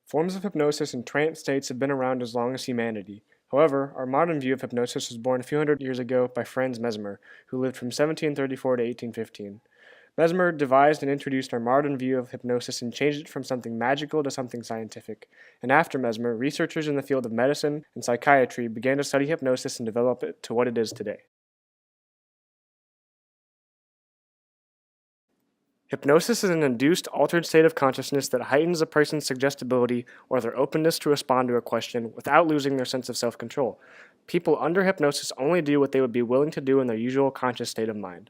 Forms of hypnosis and trance states have been around as long as humanity. However, our modern view of hypnosis was born a few hundred years ago by Franz Mesmer, who lived from 1734 to 1815. Mesmer devised and introduced our modern view of hypnosis and changed it from something magical to something scientific. And after Mesmer, researchers in the field of medicine and psychiatry began to study hypnosis and develop it to what it is today. Hypnosis is an induced, altered state of consciousness that heightens a person's suggestibility or their openness to respond to a question without losing their sense of self-control. People under hypnosis only do what they would be willing to do in their usual conscious state of mind.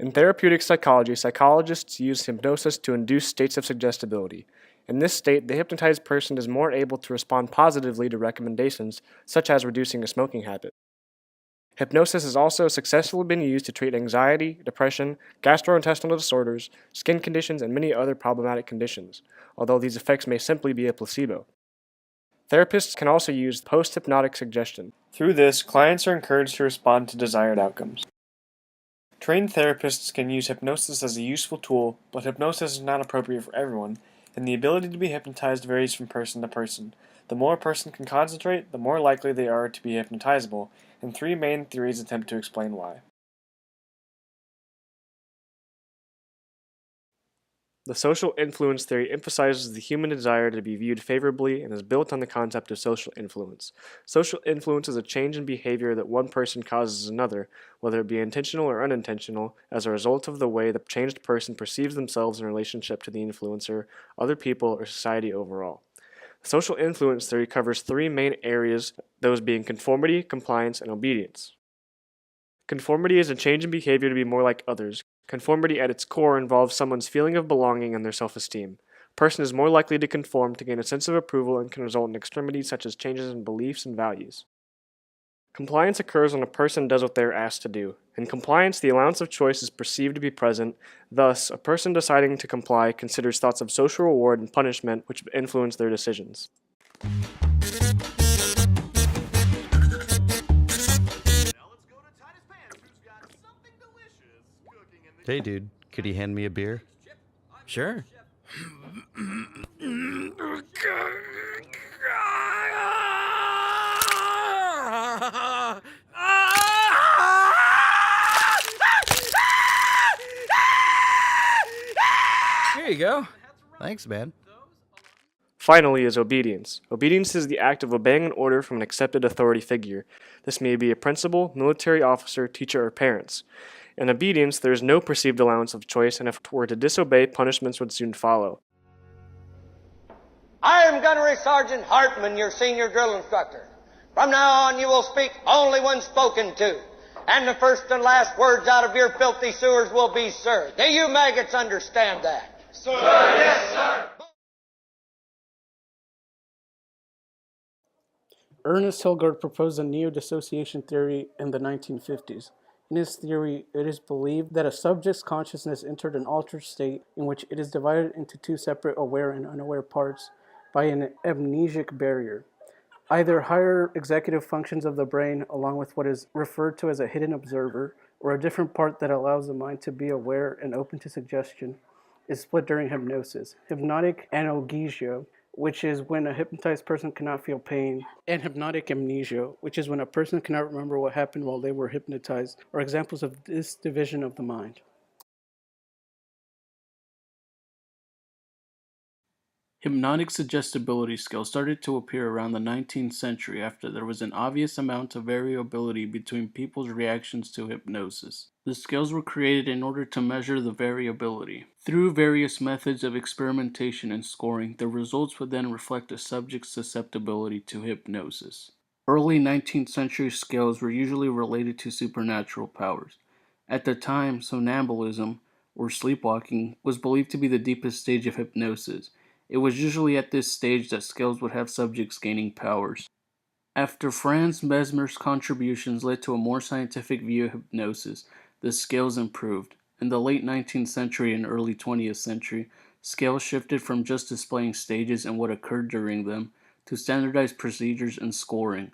In therapeutic psychology, psychologists use hypnosis to induce states of suggestibility. In this state, the hypnotized person is more able to respond positively to recommendations, such as reducing a smoking habit. Hypnosis has also successfully been used to treat anxiety, depression, gastrointestinal disorders, skin conditions, and many other problematic conditions, although these effects may simply be a placebo. Therapists can also use post-hypnotic suggestion. Through this, clients are encouraged to respond to desired outcomes. Trained therapists can use hypnosis as a useful tool, but hypnosis is not appropriate for everyone, and the ability to be hypnotized varies from person to person. The more a person can concentrate, the more likely they are to be hypnotizable, and three main theories attempt to explain why. The social influence theory emphasizes the human desire to be viewed favorably and is built on the concept of social influence. Social influence is a change in behavior that one person causes another, whether it be intentional or unintentional, as a result of the way the changed person perceives themselves in relationship to the influencer, other people, or society overall. Social influence theory covers three main areas, those being conformity, compliance, and obedience. Conformity is a change in behavior to be more like others. Conformity at its core involves someone's feeling of belonging and their self-esteem. A person is more likely to conform to gain a sense of approval and can result in extremities such as changes in beliefs and values. Compliance occurs when a person does what they are asked to do. In compliance, the allowance of choice is perceived to be present. Thus, a person deciding to comply considers thoughts of social reward and punishment which influence their decisions. Hey dude, could you hand me a beer? Sure. Here you go. Thanks, man. Finally is obedience. Obedience is the act of obeying an order from an accepted authority figure. This may be a principal, military officer, teacher, or parents. In obedience, there is no perceived allowance of choice, and if it were to disobey, punishments would soon follow. I am Gunnery Sergeant Hartman, your senior drill instructor. From now on, you will speak only when spoken to. And the first and last words out of your filthy sewers will be, sir. Do you maggots understand that? Sir, yes, sir. Ernest Hilgard proposed a neo-dissociation theory in the 1950s. In his theory, it is believed that a subject's consciousness entered an altered state in which it is divided into two separate aware and unaware parts by an amnesic barrier. Either higher executive functions of the brain, along with what is referred to as a hidden observer, or a different part that allows the mind to be aware and open to suggestion, is split during hypnosis. Hypnotic analgesia, which is when a hypnotized person cannot feel pain, and hypnotic amnesia, which is when a person cannot remember what happened while they were hypnotized, are examples of this division of the mind. Hypnotic suggestibility scales started to appear around the 19th century after there was an obvious amount of variability between people's reactions to hypnosis. The scales were created in order to measure the variability. Through various methods of experimentation and scoring, the results would then reflect a subject's susceptibility to hypnosis. Early 19th century scales were usually related to supernatural powers. At the time, somnambulism, or sleepwalking, was believed to be the deepest stage of hypnosis. It was usually at this stage that scales would have subjects gaining powers. After Franz Mesmer's contributions led to a more scientific view of hypnosis, the scales improved. In the late 19th century and early 20th century, scales shifted from just displaying stages and what occurred during them to standardized procedures and scoring.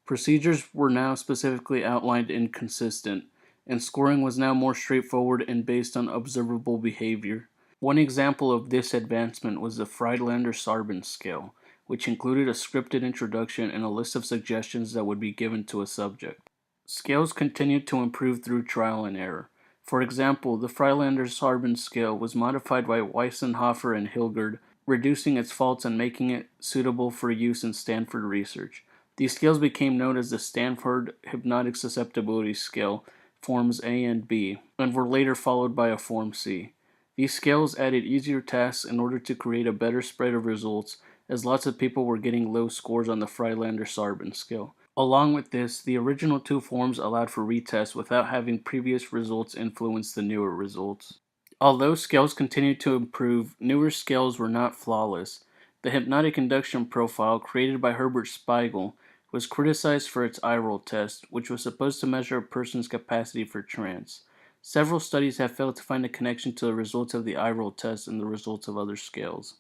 Procedures were now specifically outlined and consistent, and scoring was now more straightforward and based on observable behavior. One example of this advancement was the Friedlander-Sarbin scale, which included a scripted introduction and a list of suggestions that would be given to a subject. Scales continued to improve through trial and error. For example, the Friedlander-Sarbin scale was modified by Weissenhofer and Hilgard, reducing its faults and making it suitable for use in Stanford research. These scales became known as the Stanford Hypnotic Susceptibility Scale, Forms A and B, and were later followed by a Form C. These scales added easier tasks in order to create a better spread of results, as lots of people were getting low scores on the Friedlander-Sarbin scale. Along with this, the original two forms allowed for retests without having previous results influence the newer results. Although scales continued to improve, newer scales were not flawless. The hypnotic induction profile created by Herbert Spiegel was criticized for its eye roll test, which was supposed to measure a person's capacity for trance. Several studies have failed to find a connection to the results of the eye roll test and the results of other scales.